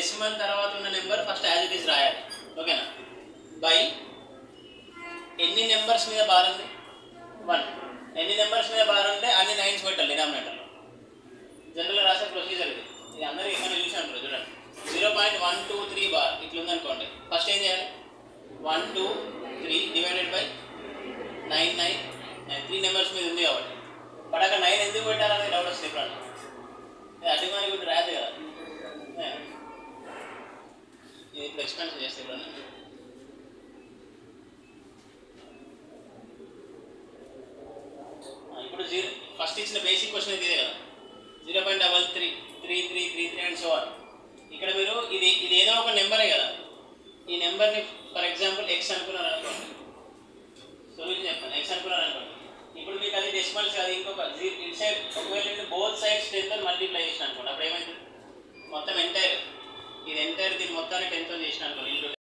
Decimal తర్వాత ఉన్న number first as it is రాయాలి. ఓకేనా? బై ఎన్ని నెంబర్స్ మీద బార్ ఉంది? 1. ఎన్ని నెంబర్స్ మీద బార్ ఉంటే అన్ని 9s పెట్టాలి డినామినేటర్లో. జనరల్గా రాసే ప్రొసీజర్ ఇది. ఇది అందరూ ఎక్కడ చూసి అంటారు చూడండి. 0.123 బార్ ఇట్లుందనుకోండి. ఫస్ట్ ఏం చేయాలి? 1 2 3 డివైడెడ్ బై 9 9 3 నెంబర్స్ మీద ఉంది కాబట్టి. బట్ అక్కడ 9 ఎందుకు పెట్టాలనేది డౌట్ వస్తుంది ఇప్పుడు. అడ్డు మరి కూడా రాదు కదా. ఇది ఇప్పుడు ఎక్స్పెన్షన్ చేస్తే ఇప్పుడు ఇప్పుడు ఫస్ట్ ఇచ్చిన బేసిక్ క్వశ్చన్ ఇదే కదా. 0.333333 అండ్ సో ఆన్. ఇక్కడ మీరు ఇది ఏదో ఒక నెంబరే కదా. ఈ నెంబర్ని ఫర్ ఎగ్జాంపుల్ ఎక్స్ అనుకున్నారు అనుకోండి. సొల్యూషన్ చెప్తాను. ఎక్స్ అనుకున్నారు అనుకోండి. ఇప్పుడు మీకు అది డెసిమల్స్ అది ఇంకొక ఇట్ సైడ్ ఒకవేళ బోత్ సైడ్స్ 10తో మల్టిప్లై చేసిన అనుకోండి. అప్పుడు ఏమైంది? మొత్తం